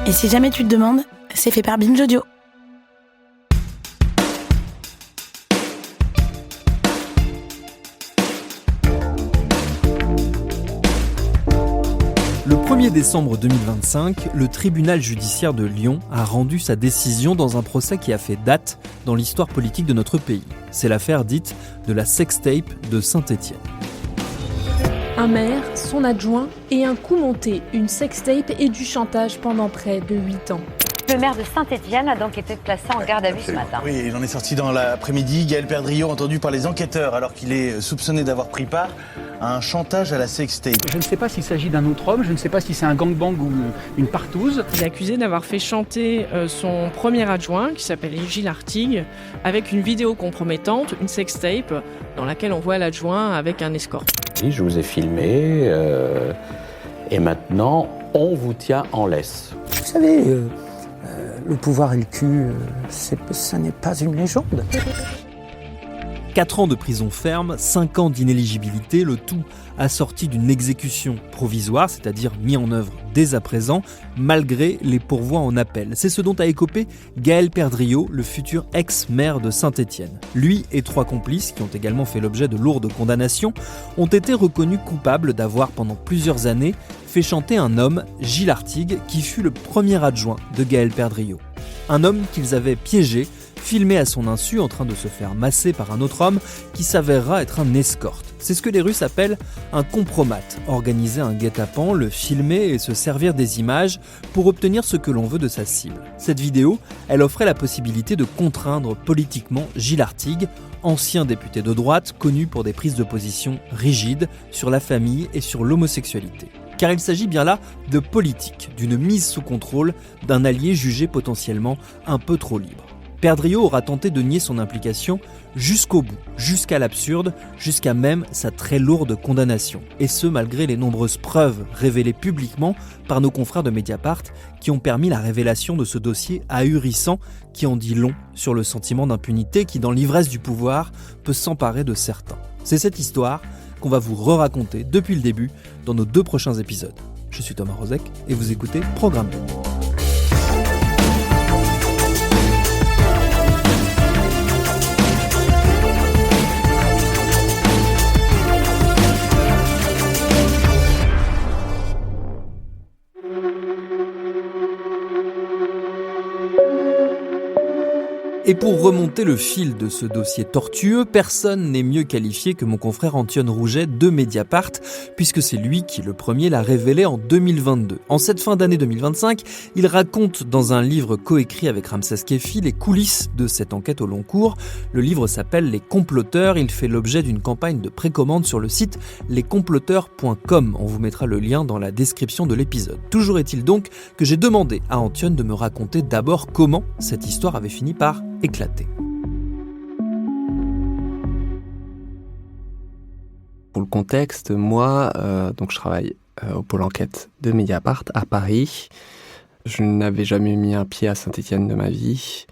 Et si jamais tu te demandes, c'est fait par Binge Audio. Le 1er décembre 2025, le tribunal judiciaire de Lyon a rendu sa décision dans un procès qui a fait date dans l'histoire politique de notre pays. C'est l'affaire dite de la sextape de Saint-Étienne. Un maire, son adjoint et un coup monté, une sextape et du chantage pendant près de 8 ans. Le maire de Saint-Étienne a donc été placé en garde à vue ce matin. Oui, il en est sorti dans l'après-midi. Gaël Perdriau, entendu par les enquêteurs alors qu'il est soupçonné d'avoir pris part à un chantage à la sextape. Je ne sais pas s'il s'agit d'un autre homme, je ne sais pas si c'est un gangbang ou une partouze. Il est accusé d'avoir fait chanter son premier adjoint, qui s'appelle Gilles Artigue, avec une vidéo compromettante, une sextape, dans laquelle on voit l'adjoint avec un escort. Oui, je vous ai filmé, et maintenant, on vous tient en laisse. Vous savez, le pouvoir et le cul, ça n'est pas une légende. 4 ans de prison ferme, 5 ans d'inéligibilité, le tout assorti d'une exécution provisoire, c'est-à-dire mis en œuvre dès à présent, malgré les pourvois en appel. C'est ce dont a écopé Gaël Perdriau, le futur ex-maire de Saint-Étienne. Lui et 3 complices, qui ont également fait l'objet de lourdes condamnations, ont été reconnus coupables d'avoir pendant plusieurs années fait chanter un homme, Gilles Artigue, qui fut le premier adjoint de Gaël Perdriau. Un homme qu'ils avaient piégé, filmé à son insu en train de se faire masser par un autre homme qui s'avérera être un escorte. C'est ce que les Russes appellent un compromat, organiser un guet-apens, le filmer et se servir des images pour obtenir ce que l'on veut de sa cible. Cette vidéo, elle offrait la possibilité de contraindre politiquement Gilles Artigue, ancien député de droite connu pour des prises de position rigides sur la famille et sur l'homosexualité. Car il s'agit bien là de politique, d'une mise sous contrôle d'un allié jugé potentiellement un peu trop libre. Perdriau aura tenté de nier son implication jusqu'au bout, jusqu'à l'absurde, jusqu'à même sa très lourde condamnation. Et ce, malgré les nombreuses preuves révélées publiquement par nos confrères de Mediapart qui ont permis la révélation de ce dossier ahurissant qui en dit long sur le sentiment d'impunité qui, dans l'ivresse du pouvoir, peut s'emparer de certains. C'est cette histoire qu'on va vous re-raconter depuis le début dans nos 2 prochains épisodes. Je suis Thomas Rozek et vous écoutez Programme 2. Et pour remonter le fil de ce dossier tortueux, personne n'est mieux qualifié que mon confrère Antoine Rouget de Mediapart, puisque c'est lui qui, le premier, l'a révélé en 2022. En cette fin d'année 2025, il raconte dans un livre coécrit avec Ramsès Keffi les coulisses de cette enquête au long cours. Le livre s'appelle « Les comploteurs ». Il fait l'objet d'une campagne de précommande sur le site lescomploteurs.com. On vous mettra le lien dans la description de l'épisode. Toujours est-il donc que j'ai demandé à Antoine de me raconter d'abord comment cette histoire avait fini par éclaté. Pour le contexte, moi, donc je travaille au pôle enquête de Mediapart à Paris. Je n'avais jamais mis un pied à Saint-Étienne de ma vie.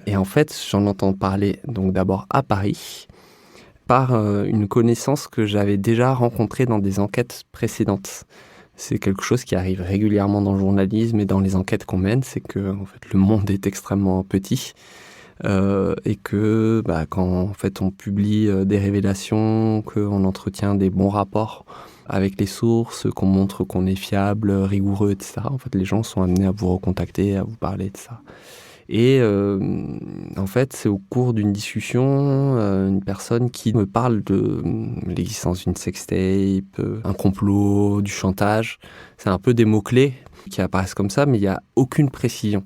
Et en fait, j'en entends parler donc d'abord à Paris par une connaissance que j'avais déjà rencontrée dans des enquêtes précédentes. C'est quelque chose qui arrive régulièrement dans le journalisme et dans les enquêtes qu'on mène, c'est que en fait, le monde est extrêmement petit. Et que quand en fait on publie des révélations, qu'on entretient des bons rapports avec les sources, qu'on montre qu'on est fiable, rigoureux, etc. En fait, les gens sont amenés à vous recontacter, à vous parler de ça. Et en fait, c'est au cours d'une discussion, une personne qui me parle de l'existence d'une sextape, un complot, du chantage. C'est un peu des mots-clés qui apparaissent comme ça, mais il n'y a aucune précision.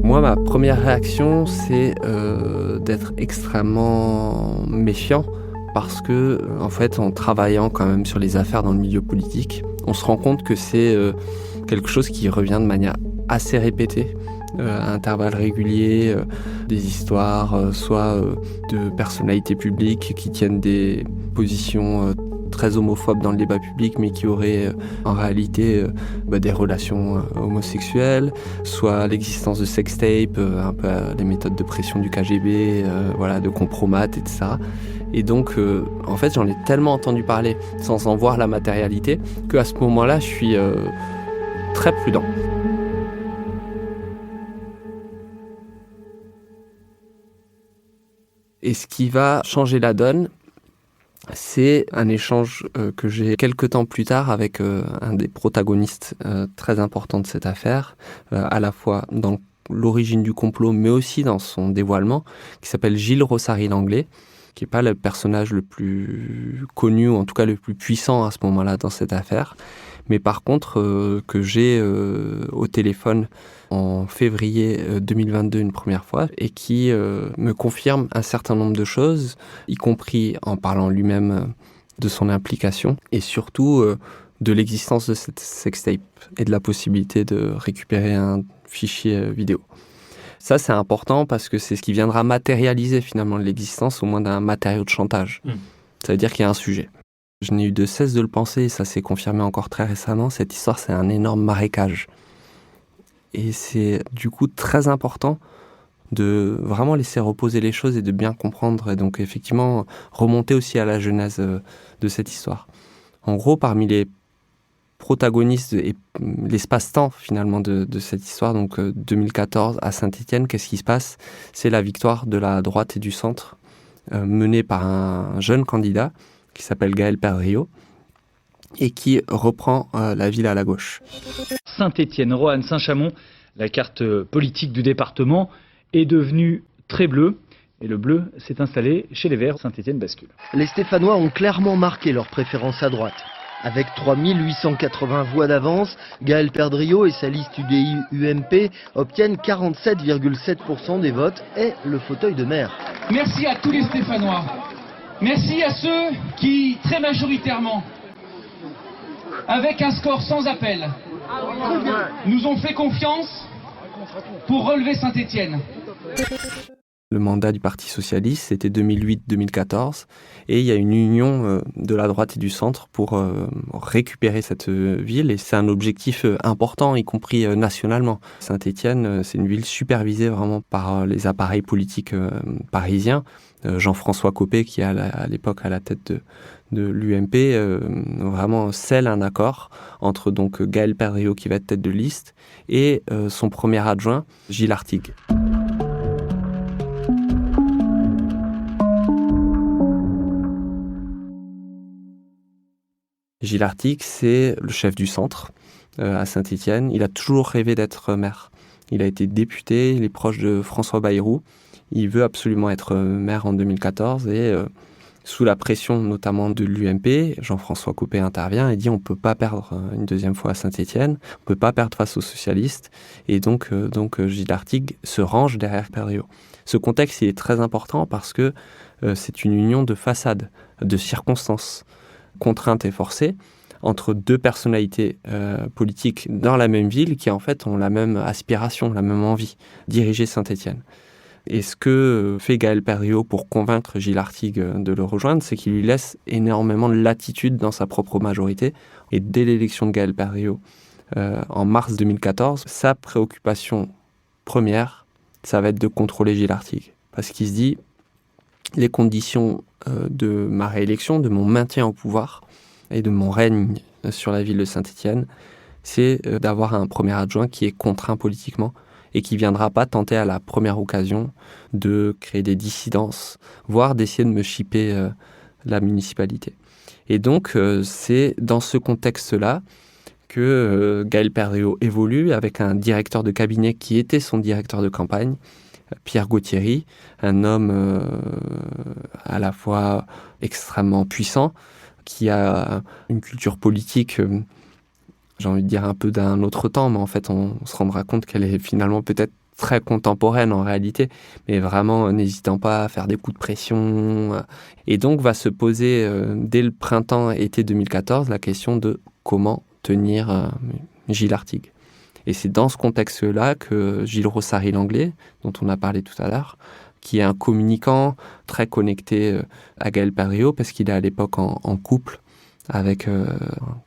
Moi, ma première réaction, c'est d'être extrêmement méfiant parce que, en fait, en travaillant quand même sur les affaires dans le milieu politique, on se rend compte que c'est quelque chose qui revient de manière assez répétée, à intervalles réguliers, des histoires soit de personnalités publiques qui tiennent des positions très homophobes dans le débat public, mais qui auraient en réalité des relations homosexuelles, soit l'existence de sextapes, un peu les méthodes de pression du KGB, de compromat, etc. Et donc, en fait, j'en ai tellement entendu parler sans en voir la matérialité qu'à ce moment-là, je suis très prudent. Et ce qui va changer la donne, c'est un échange que j'ai quelques temps plus tard avec un des protagonistes très importants de cette affaire, à la fois dans l'origine du complot, mais aussi dans son dévoilement, qui s'appelle Gilles Rosary-Langlais, qui n'est pas le personnage le plus connu, ou en tout cas le plus puissant à ce moment-là dans cette affaire, mais par contre que j'ai au téléphone en février 2022 une première fois, et qui me confirme un certain nombre de choses, y compris en parlant lui-même de son implication, et surtout de l'existence de cette sextape, et de la possibilité de récupérer un fichier vidéo. Ça, c'est important parce que c'est ce qui viendra matérialiser finalement l'existence au moins d'un matériau de chantage. Ça veut dire qu'il y a un sujet. Je n'ai eu de cesse de le penser, et ça s'est confirmé encore très récemment, cette histoire, c'est un énorme marécage. Et c'est du coup très important de vraiment laisser reposer les choses et de bien comprendre, et donc effectivement remonter aussi à la genèse de cette histoire. En gros, parmi les protagonistes et l'espace-temps finalement de cette histoire, donc 2014 à Saint-Étienne, qu'est-ce qui se passe ? C'est la victoire de la droite et du centre menée par un jeune candidat qui s'appelle Gaël Perdriau et qui reprend la ville à la gauche. Saint-Étienne, Roanne, Saint-Chamond, la carte politique du département est devenue très bleue. Et le bleu s'est installé chez les Verts. Saint-Étienne bascule. Les Stéphanois ont clairement marqué leur préférence à droite. Avec 3880 voix d'avance, Gaël Perdriau et sa liste UDI-UMP obtiennent 47,7% des votes et le fauteuil de maire. Merci à tous les Stéphanois. Merci à ceux qui, très majoritairement, avec un score sans appel, nous ont fait confiance pour relever Saint-Étienne. Le mandat du Parti Socialiste, c'était 2008-2014, et il y a une union de la droite et du centre pour récupérer cette ville, et c'est un objectif important, y compris nationalement. Saint-Étienne, c'est une ville supervisée vraiment par les appareils politiques parisiens. Jean-François Copé, qui est à l'époque à la tête de l'UMP, vraiment scelle un accord entre donc Gaël Perdriau, qui va être tête de liste, et son premier adjoint, Gilles Artigue. Gilles Artigue, c'est le chef du centre à Saint-Étienne. Il a toujours rêvé d'être maire. Il a été député, il est proche de François Bayrou. Il veut absolument être maire en 2014 et sous la pression notamment de l'UMP, Jean-François Copé intervient et dit on ne peut pas perdre une deuxième fois à Saint-Étienne, on ne peut pas perdre face aux socialistes. Et donc Gilles Artigue se range derrière Perdriau. Ce contexte il est très important parce que c'est une union de façade, de circonstances, contraintes et forcées, entre deux personnalités politiques dans la même ville qui en fait ont la même aspiration, la même envie, diriger Saint-Étienne. Et ce que fait Gaël Perdriau pour convaincre Gilles Artigue de le rejoindre, c'est qu'il lui laisse énormément de latitude dans sa propre majorité. Et dès l'élection de Gaël Perdriau, en mars 2014, sa préoccupation première, ça va être de contrôler Gilles Artigue. Parce qu'il se dit, les conditions de ma réélection, de mon maintien au pouvoir et de mon règne sur la ville de Saint-Étienne, c'est d'avoir un premier adjoint qui est contraint politiquement et qui ne viendra pas tenter à la première occasion de créer des dissidences, voire d'essayer de me chipper la municipalité. Et donc, c'est dans ce contexte-là que Gaël Perdriau évolue avec un directeur de cabinet qui était son directeur de campagne, Pierre Gauthieri, un homme à la fois extrêmement puissant, qui a une culture politique, j'ai envie de dire un peu d'un autre temps, mais en fait on se rendra compte qu'elle est finalement peut-être très contemporaine en réalité, mais vraiment n'hésitant pas à faire des coups de pression. Et donc va se poser dès le printemps-été 2014 la question de comment tenir Gilles Artigue. Et c'est dans ce contexte-là que Gilles Rosary-Langlais, dont on a parlé tout à l'heure, qui est un communicant très connecté à Gaël Perdriau, parce qu'il est à l'époque en couple avec un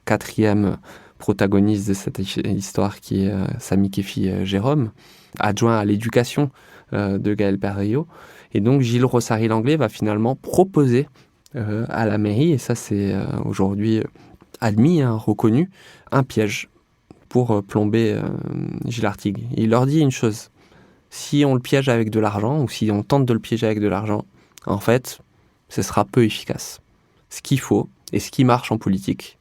quatrième protagoniste de cette histoire qui est Sami Kefi Jérôme, adjoint à l'éducation de Gaël Perdriau. Et donc Gilles Rosary-Langlais va finalement proposer à la mairie, et ça c'est aujourd'hui admis, reconnu, un piège pour plomber Gilles Artigue. Il leur dit une chose, si on le piège avec de l'argent, ou si on tente de le piéger avec de l'argent, en fait, ce sera peu efficace. Ce qu'il faut, et ce qui marche en politique,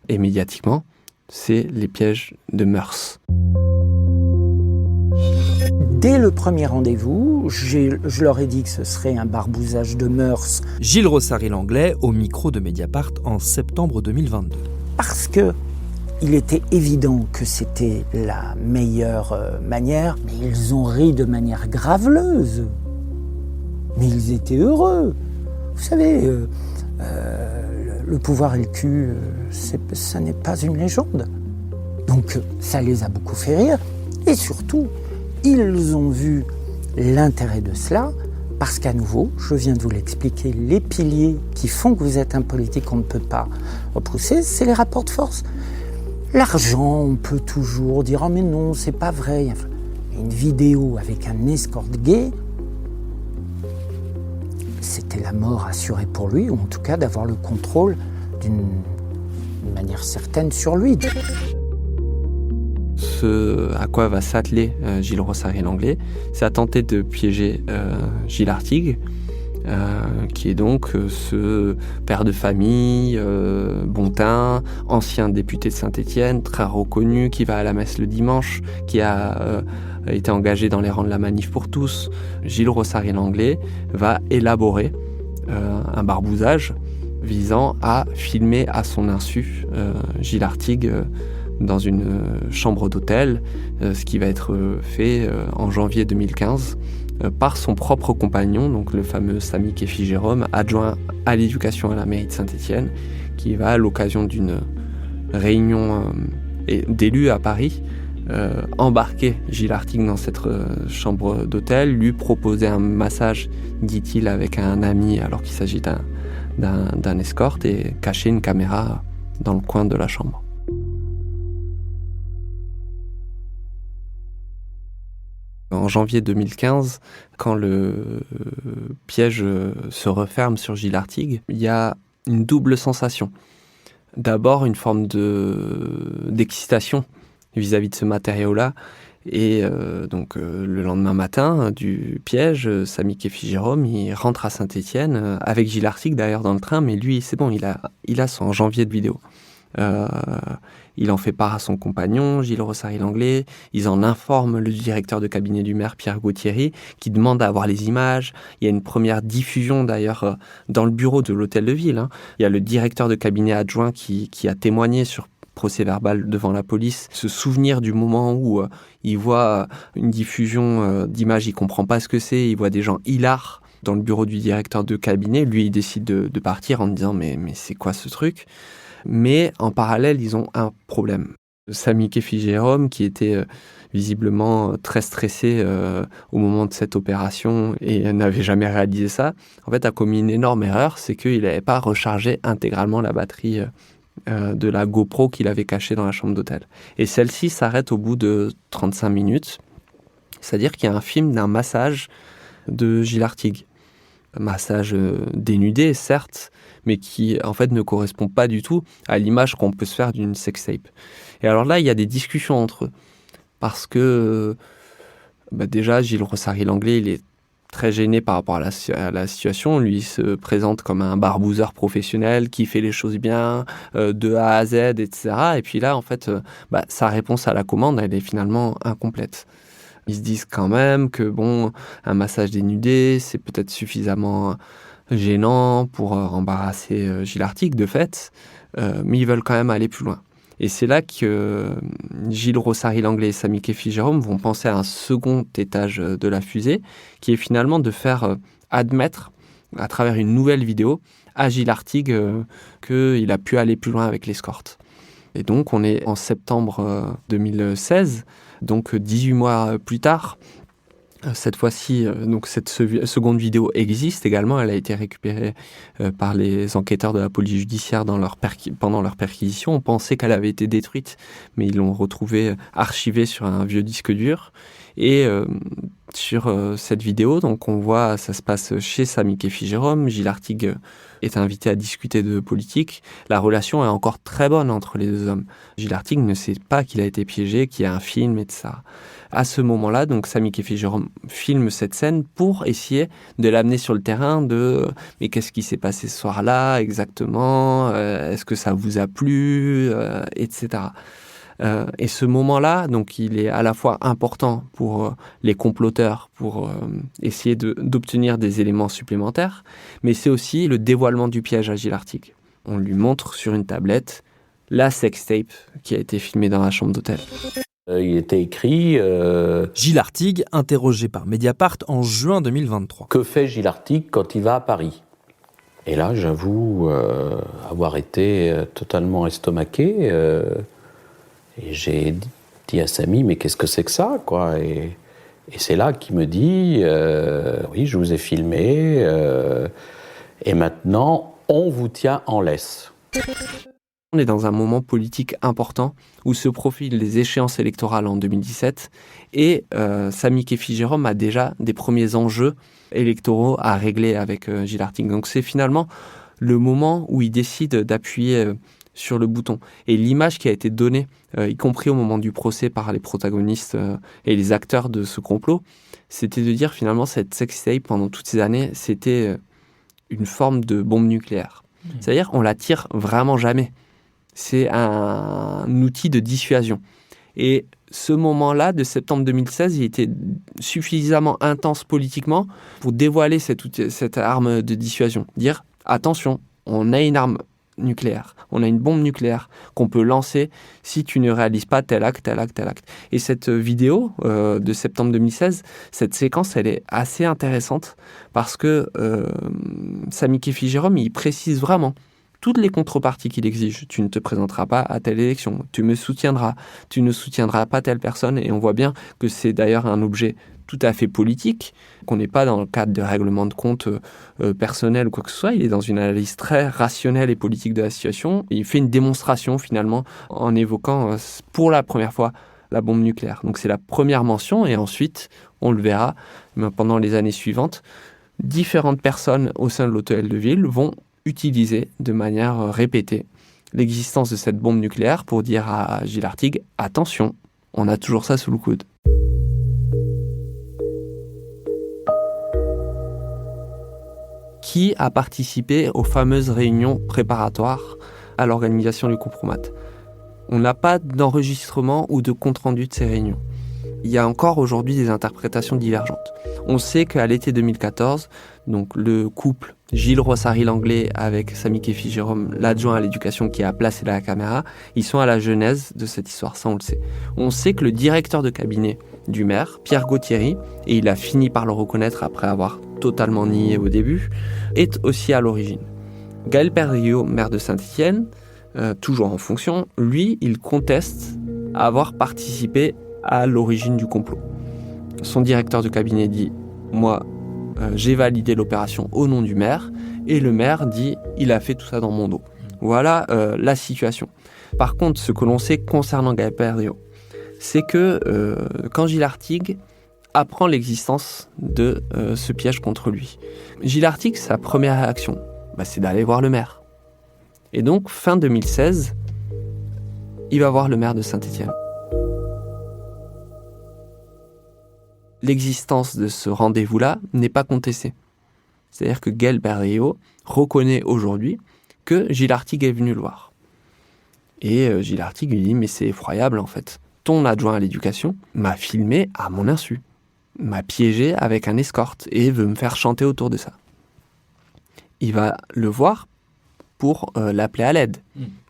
et médiatiquement, c'est les pièges de mœurs. Dès le premier rendez-vous, je leur ai dit que ce serait un barbousage de mœurs. Gilles Rossary-Langlais au micro de Mediapart en septembre 2022. Parce que il était évident que c'était la meilleure manière, mais ils ont ri de manière graveleuse. Mais ils étaient heureux. Vous savez, le pouvoir et le cul, ça n'est pas une légende. Donc ça les a beaucoup fait rire. Et surtout, ils ont vu l'intérêt de cela, parce qu'à nouveau, je viens de vous l'expliquer, les piliers qui font que vous êtes un politique qu'on ne peut pas repousser, c'est les rapports de force. L'argent, on peut toujours dire « Oh mais non, c'est pas vrai ». Une vidéo avec un escort gay, c'était la mort assurée pour lui, ou en tout cas d'avoir le contrôle d'une manière certaine sur lui. Ce à quoi va s'atteler Gilles Rossary-Langlais, c'est à tenter de piéger Gilles Artigue, qui est donc ce père de famille, bontain, ancien député de Saint-Étienne, très reconnu, qui va à la messe le dimanche, qui a été engagé dans les rangs de la Manif pour tous. Gilles Rossary-Langlais va élaborer un barbousage visant à filmer à son insu Gilles Artigue dans une chambre d'hôtel, ce qui va être fait en janvier 2015 par son propre compagnon, donc le fameux Samy Kefi-Jérôme, adjoint à l'éducation à la mairie de Saint-Étienne, qui va, à l'occasion d'une réunion d'élus à Paris, embarquer Gilles Artigue dans cette chambre d'hôtel, lui proposer un massage, dit-il, avec un ami alors qu'il s'agit d'un escorte, et cacher une caméra dans le coin de la chambre. En janvier 2015, quand le piège se referme sur Gilles Artigue, il y a une double sensation. D'abord, une forme d'excitation vis-à-vis de ce matériau-là. Et donc le lendemain matin du piège, Samy Kefi-Jérôme, il rentre à Saint-Étienne, avec Gilles Artigue d'ailleurs dans le train, mais lui, c'est bon, il a son janvier de vidéo. Il en fait part à son compagnon, Gilles Rossary-Langlais. Ils en informent le directeur de cabinet du maire, Pierre Gauthieri, qui demande à avoir les images. Il y a une première diffusion d'ailleurs dans le bureau de l'hôtel de ville. Il y a le directeur de cabinet adjoint qui a témoigné sur procès-verbal devant la police, se souvenir du moment où il voit une diffusion d'images, il comprend pas ce que c'est, il voit des gens hilars dans le bureau du directeur de cabinet. Lui, il décide de partir en disant mais c'est quoi ce truc ? Mais en parallèle, ils ont un problème. Samy Kefi-Jérôme, qui était visiblement très stressé au moment de cette opération et n'avait jamais réalisé ça, en fait a commis une énorme erreur, c'est qu'il n'avait pas rechargé intégralement la batterie de la GoPro qu'il avait cachée dans la chambre d'hôtel. Et celle-ci s'arrête au bout de 35 minutes, c'est-à-dire qu'il y a un film d'un massage de Gilles Artigue. Un massage dénudé, certes, mais qui en fait ne correspond pas du tout à l'image qu'on peut se faire d'une sextape. Et alors là, il y a des discussions entre eux. Parce que déjà, Gilles Rossary-Langlais, il est très gêné par rapport à la situation. Lui, il se présente comme un barbouseur professionnel qui fait les choses bien, de A à Z, etc. Et puis là, en fait, sa réponse à la commande, elle est finalement incomplète. Ils se disent quand même que un massage dénudé, c'est peut-être suffisamment gênant pour embarrasser Gilles Artigue, de fait, mais ils veulent quand même aller plus loin. Et c'est là que Gilles Rossary-Langlais et Samy Kefi-Jérôme vont penser à un second étage de la fusée, qui est finalement de faire admettre, à travers une nouvelle vidéo, à Gilles Artigue qu'il a pu aller plus loin avec l'escorte. Et donc, on est en septembre 2016, donc 18 mois plus tard. Cette fois-ci, donc cette seconde vidéo existe également. Elle a été récupérée par les enquêteurs de la police judiciaire pendant leur perquisition. On pensait qu'elle avait été détruite, mais ils l'ont retrouvée archivée sur un vieux disque dur. Et sur cette vidéo. Donc on voit, ça se passe chez Samy Kefi-Jérôme. Gilles Artigue est invité à discuter de politique. La relation est encore très bonne entre les deux hommes. Gilles Artigue ne sait pas qu'il a été piégé, qu'il y a un film, etc. À ce moment-là, donc Samy Kefi-Jérôme filme cette scène pour essayer de l'amener sur le terrain mais qu'est-ce qui s'est passé ce soir-là exactement, est-ce que ça vous a plu, etc. Et ce moment-là, donc, il est à la fois important pour les comploteurs, pour essayer d'obtenir des éléments supplémentaires, mais c'est aussi le dévoilement du piège à Gilles Artigue. On lui montre sur une tablette la sextape qui a été filmée dans la chambre d'hôtel. Il était écrit... Gilles Artigue, interrogé par Mediapart en juin 2023. Que fait Gilles Artigue quand il va à Paris ? Et là, j'avoue avoir été totalement estomaqué. Et j'ai dit à Samy, mais qu'est-ce que c'est que ça, quoi ? Et c'est là qu'il me dit, oui, je vous ai filmé, et maintenant, on vous tient en laisse. On est dans un moment politique important où se profilent les échéances électorales en 2017 et Samy Kefi-Jérôme a déjà des premiers enjeux électoraux à régler avec Gilles Artigue. Donc c'est finalement le moment où il décide d'appuyer sur le bouton. Et l'image qui a été donnée, y compris au moment du procès par les protagonistes et les acteurs de ce complot, c'était de dire finalement cette sextape pendant toutes ces années, c'était une forme de bombe nucléaire. C'est-à-dire on la tire vraiment jamais. C'est un outil de dissuasion. Et ce moment-là, de septembre 2016, il était suffisamment intense politiquement pour dévoiler cette arme de dissuasion. Dire, attention, on a une arme nucléaire, on a une bombe nucléaire qu'on peut lancer si tu ne réalises pas tel acte, tel acte, tel acte. Et cette vidéo de septembre 2016, cette séquence, elle est assez intéressante parce que Samy Kefi-Jérôme, il précise vraiment toutes les contreparties qu'il exige. Tu ne te présenteras pas à telle élection, tu me soutiendras, tu ne soutiendras pas telle personne. Et on voit bien que c'est d'ailleurs un objet tout à fait politique, qu'on n'est pas dans le cadre de règlement de compte personnel ou quoi que ce soit. Il est dans une analyse très rationnelle et politique de la situation. Et il fait une démonstration finalement en évoquant pour la première fois la bombe nucléaire. Donc c'est la première mention et ensuite, on le verra pendant les années suivantes, différentes personnes au sein de l'hôtel de ville vont utiliser de manière répétée l'existence de cette bombe nucléaire pour dire à Gilles Artigue « Attention, on a toujours ça sous le coude ». Qui a participé aux fameuses réunions préparatoires à l'organisation du compromat ? On n'a pas d'enregistrement ou de compte-rendu de ces réunions. Il y a encore aujourd'hui des interprétations divergentes. On sait qu'à l'été 2014, donc le couple Gilles Rosary-Langlais avec Samy Kefi-Jérôme, l'adjoint à l'éducation qui a placé la caméra, ils sont à la genèse de cette histoire, ça on le sait. On sait que le directeur de cabinet du maire, Pierre Gauthieri, et il a fini par le reconnaître après avoir totalement nié au début, est aussi à l'origine. Gaël Perdriau, maire de Saint-Étienne, toujours en fonction, lui, il conteste avoir participé à l'origine du complot. Son directeur de cabinet dit « Moi, j'ai validé l'opération au nom du maire » et le maire dit « Il a fait tout ça dans mon dos ». Voilà la situation. Par contre, ce que l'on sait concernant Gaël Perdriau, c'est que quand Gilles Artigue apprend l'existence de ce piège contre lui, Gilles Artigue, sa première réaction, c'est d'aller voir le maire. Et donc, fin 2016, il va voir le maire de Saint-Étienne. L'existence de ce rendez-vous-là n'est pas contestée. C'est-à-dire que Gaël Perdriau reconnaît aujourd'hui que Gilles Artigue est venu le voir. Et Gilles Artigue lui dit « Mais c'est effroyable en fait. Ton adjoint à l'éducation m'a filmé à mon insu, m'a piégé avec un escorte et veut me faire chanter autour de ça. » Il va le voir pour l'appeler à l'aide,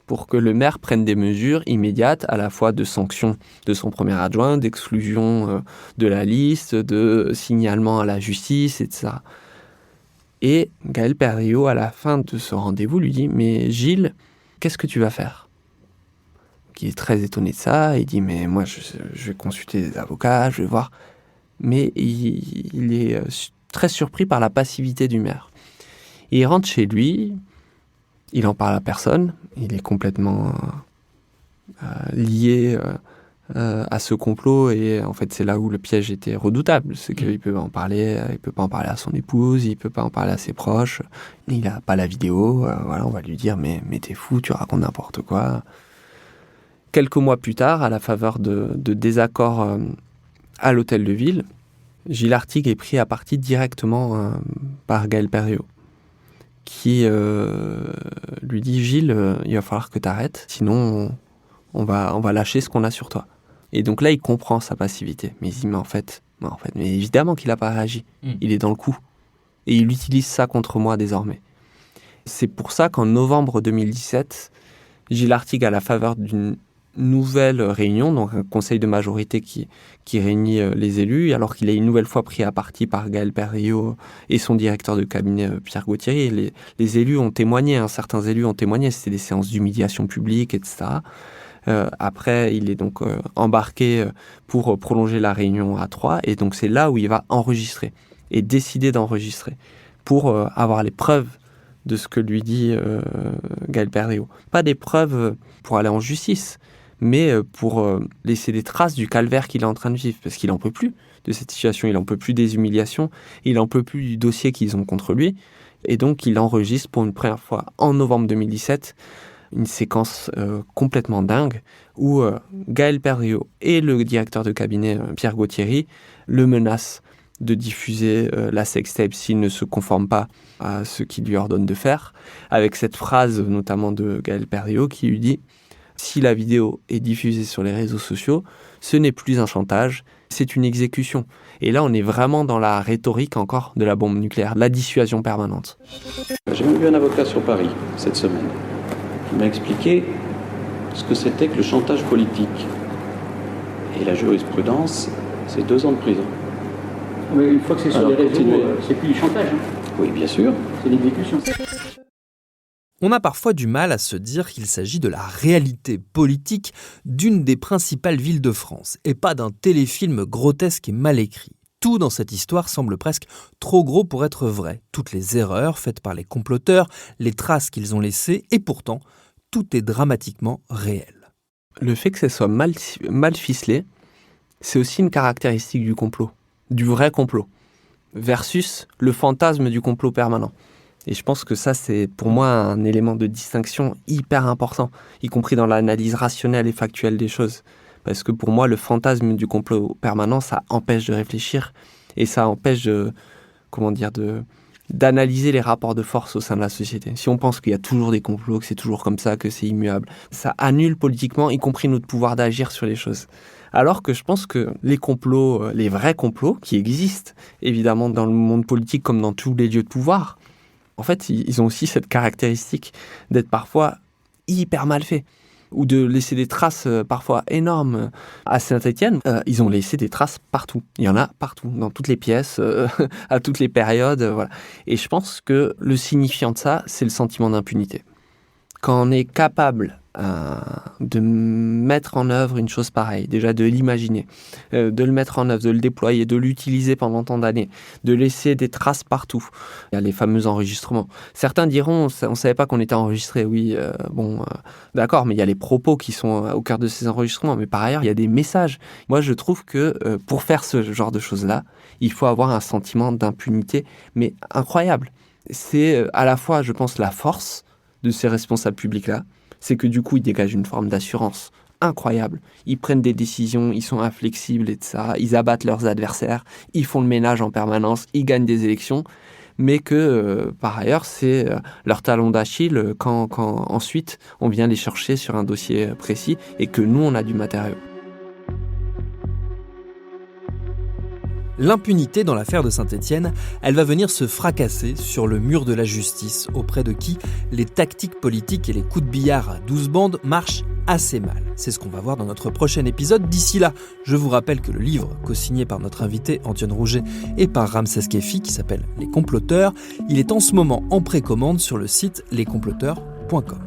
pour que le maire prenne des mesures immédiates, à la fois de sanction de son premier adjoint, d'exclusion de la liste, de signalement à la justice, etc. Et Gaël Perdriau, à la fin de ce rendez-vous, lui dit « Mais Gilles, qu'est-ce que tu vas faire ?» Qui est très étonné de ça, il dit « Mais moi, je vais consulter des avocats, je vais voir. » Mais il est très surpris par la passivité du maire. Il rentre chez lui, il en parle à personne, il est complètement lié à ce complot, et en fait c'est là où le piège était redoutable, c'est qu'il peut pas en parler à son épouse, il peut pas en parler à ses proches, il a pas la vidéo, voilà, on va lui dire mais t'es fou, tu racontes n'importe quoi. Quelques mois plus tard, à la faveur de désaccords à l'hôtel de ville, Gilles Artigue est pris à partie directement par Gaël Perriot, qui lui dit « Gilles, il va falloir que tu arrêtes, sinon on va lâcher ce qu'on a sur toi. » Et donc là, il comprend sa passivité. Mais il se dit « mais évidemment qu'il n'a pas réagi. Il est dans le coup. » Et il utilise ça contre moi désormais. C'est pour ça qu'en novembre 2017, Gilles Artigue, à la faveur d'une nouvelle réunion, donc un conseil de majorité qui réunit les élus, alors qu'il est une nouvelle fois pris à partie par Gaël Perriot et son directeur de cabinet Pierre Gauthier. Les élus ont témoigné, certains élus ont témoigné, c'était des séances d'humiliation publique, etc. Après, il est donc embarqué pour prolonger la réunion à 3, et donc c'est là où il va enregistrer et décider d'enregistrer pour avoir les preuves de ce que lui dit Gaël Perriot. Pas des preuves pour aller en justice, mais pour laisser des traces du calvaire qu'il est en train de vivre, parce qu'il n'en peut plus de cette situation, il n'en peut plus des humiliations, il n'en peut plus du dossier qu'ils ont contre lui, et donc il enregistre pour une première fois en novembre 2017 une séquence complètement dingue où Gaël Perriot et le directeur de cabinet Pierre Gauthier le menacent de diffuser la sextape s'il ne se conforme pas à ce qu'il lui ordonne de faire, avec cette phrase notamment de Gaël Perriot qui lui dit « Si la vidéo est diffusée sur les réseaux sociaux, ce n'est plus un chantage, c'est une exécution. » Et là, on est vraiment dans la rhétorique encore de la bombe nucléaire, la dissuasion permanente. J'ai même vu un avocat sur Paris cette semaine qui m'a expliqué ce que c'était que le chantage politique. Et la jurisprudence, c'est 2 ans de prison. Mais une fois que c'est sur les réseaux, c'est plus du chantage. Oui, bien sûr. C'est l'exécution. On a parfois du mal à se dire qu'il s'agit de la réalité politique d'une des principales villes de France, et pas d'un téléfilm grotesque et mal écrit. Tout dans cette histoire semble presque trop gros pour être vrai. Toutes les erreurs faites par les comploteurs, les traces qu'ils ont laissées, et pourtant, tout est dramatiquement réel. Le fait que ça soit mal ficelé, c'est aussi une caractéristique du complot, du vrai complot, versus le fantasme du complot permanent. Et je pense que ça, c'est pour moi un élément de distinction hyper important, y compris dans l'analyse rationnelle et factuelle des choses. Parce que pour moi, le fantasme du complot permanent, ça empêche de réfléchir et ça empêche d'analyser les rapports de force au sein de la société. Si on pense qu'il y a toujours des complots, que c'est toujours comme ça, que c'est immuable, ça annule politiquement, y compris notre pouvoir d'agir sur les choses. Alors que je pense que les complots, les vrais complots, qui existent évidemment dans le monde politique comme dans tous les lieux de pouvoir, en fait, ils ont aussi cette caractéristique d'être parfois hyper mal faits, ou de laisser des traces parfois énormes. À Saint-Étienne, ils ont laissé des traces partout. Il y en a partout, dans toutes les pièces, à toutes les périodes. Voilà. Et je pense que le signifiant de ça, c'est le sentiment d'impunité. Quand on est capable de mettre en œuvre une chose pareille, déjà de l'imaginer, de le mettre en œuvre, de le déployer, de l'utiliser pendant tant d'années, de laisser des traces partout. Il y a les fameux enregistrements. Certains diront, on ne savait pas qu'on était enregistré. Oui, d'accord, mais il y a les propos qui sont au cœur de ces enregistrements. Mais par ailleurs, il y a des messages. Moi, je trouve que pour faire ce genre de choses-là, il faut avoir un sentiment d'impunité, mais incroyable. C'est à la fois, je pense, la force de ces responsables publics-là, c'est que du coup, ils dégagent une forme d'assurance incroyable. Ils prennent des décisions, ils sont inflexibles, etc. Ils abattent leurs adversaires, ils font le ménage en permanence, ils gagnent des élections, mais que, par ailleurs, c'est leur talon d'Achille quand ensuite, on vient les chercher sur un dossier précis et que nous, on a du matériau. L'impunité dans l'affaire de Saint-Étienne, elle va venir se fracasser sur le mur de la justice, auprès de qui les tactiques politiques et les coups de billard à 12 bandes marchent assez mal. C'est ce qu'on va voir dans notre prochain épisode. D'ici là, je vous rappelle que le livre, co-signé par notre invité Antoine Rouget et par Ramsès Keffi, qui s'appelle « Les comploteurs », il est en ce moment en précommande sur le site lescomploteurs.com.